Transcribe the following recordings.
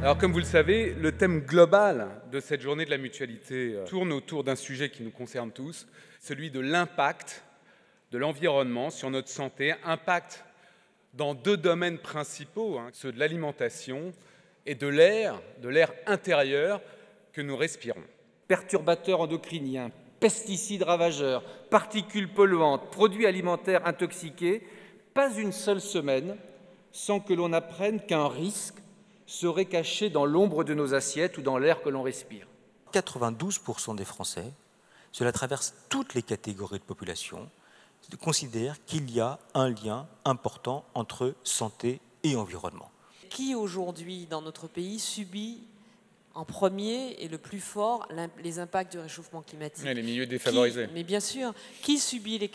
Alors comme vous le savez, le thème global de cette journée de la mutualité tourne autour d'un sujet qui nous concerne tous, celui de l'impact de l'environnement sur notre santé, impact dans deux domaines principaux, ceux de l'alimentation et de l'air intérieur que nous respirons. Perturbateurs endocriniens, pesticides ravageurs, particules polluantes, produits alimentaires intoxiqués, pas une seule semaine sans que l'on apprenne qu'un risque serait caché dans l'ombre de nos assiettes ou dans l'air que l'on respire. 92% des Français, cela traverse toutes les catégories de population, considèrent qu'il y a un lien important entre santé et environnement. Qui aujourd'hui dans notre pays subit en premier et le plus fort les impacts du réchauffement climatique? Les milieux défavorisés. Mais bien sûr, qui subit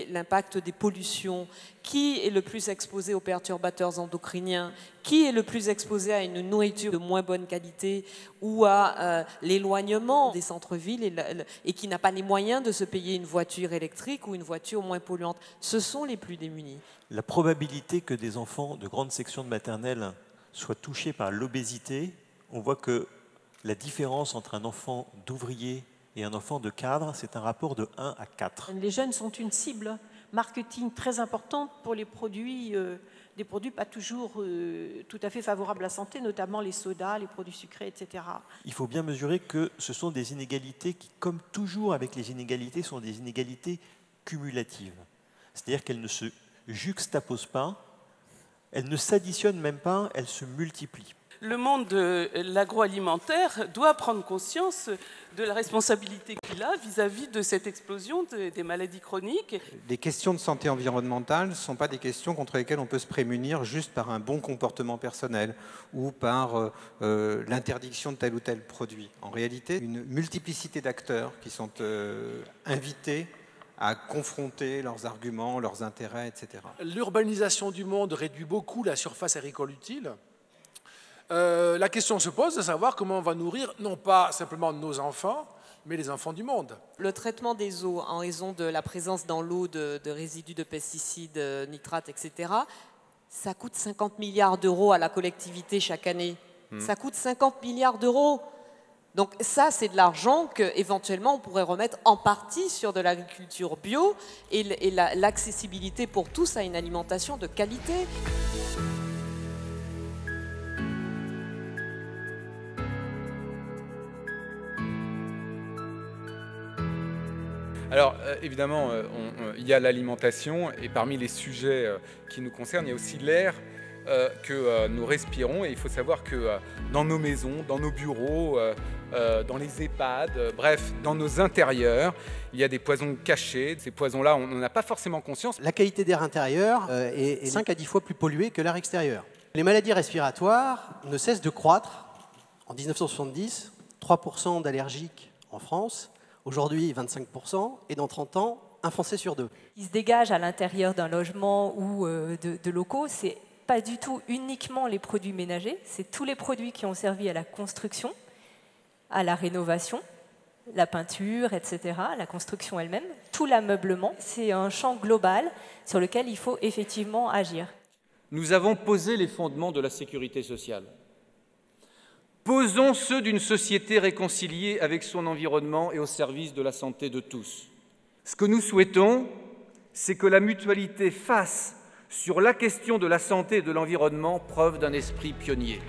l'impact des pollutions? Qui est le plus exposé aux perturbateurs endocriniens? Qui est le plus exposé à une nourriture de moins bonne qualité ou à l'éloignement des centres-villes et qui n'a pas les moyens de se payer une voiture électrique ou une voiture moins polluante? Ce sont les plus démunis. La probabilité que des enfants de grande section de maternelle soient touchés par l'obésité, on voit que la différence entre un enfant d'ouvrier et un enfant de cadre, c'est un rapport de 1 à 4. Les jeunes sont une cible marketing très importante pour les produits, des produits pas toujours tout à fait favorables à la santé, notamment les sodas, les produits sucrés, etc. Il faut bien mesurer que ce sont des inégalités qui, comme toujours avec les inégalités, sont des inégalités cumulatives. C'est-à-dire qu'elles ne se juxtaposent pas, elles ne s'additionnent même pas, elles se multiplient. Le monde de l'agroalimentaire doit prendre conscience de la responsabilité qu'il a vis-à-vis de cette explosion des maladies chroniques. Les questions de santé environnementale ne sont pas des questions contre lesquelles on peut se prémunir juste par un bon comportement personnel ou par l'interdiction de tel ou tel produit. En réalité, une multiplicité d'acteurs qui sont invités à confronter leurs arguments, leurs intérêts, etc. L'urbanisation du monde réduit beaucoup la surface agricole utile. La question se pose de savoir comment on va nourrir, non pas simplement nos enfants, mais les enfants du monde. Le traitement des eaux en raison de la présence dans l'eau de résidus de pesticides, nitrates, etc., ça coûte 50 milliards d'euros à la collectivité chaque année. Ça coûte 50 milliards d'euros. Donc ça, c'est de l'argent qu'éventuellement on pourrait remettre en partie sur de l'agriculture bio et l'accessibilité pour tous à une alimentation de qualité. Alors évidemment, il y a l'alimentation et parmi les sujets qui nous concernent, il y a aussi l'air que nous respirons. Et il faut savoir que dans nos maisons, dans nos bureaux, dans les EHPAD, bref, dans nos intérieurs, il y a des poisons cachés. Ces poisons-là, on n'en a pas forcément conscience. La qualité d'air intérieur est 5 à 10 fois plus polluée que l'air extérieur. Les maladies respiratoires ne cessent de croître. En 1970, 3% d'allergiques en France. Aujourd'hui, 25%, et dans 30 ans, un Français sur 2. Il se dégage à l'intérieur d'un logement ou de locaux, c'est pas du tout uniquement les produits ménagers, c'est tous les produits qui ont servi à la construction, à la rénovation, la peinture, etc., la construction elle-même, tout l'ameublement. C'est un champ global sur lequel il faut effectivement agir. Nous avons posé les fondements de la sécurité sociale. Posons ceux d'une société réconciliée avec son environnement et au service de la santé de tous. Ce que nous souhaitons, c'est que la mutualité fasse, sur la question de la santé et de l'environnement, preuve d'un esprit pionnier.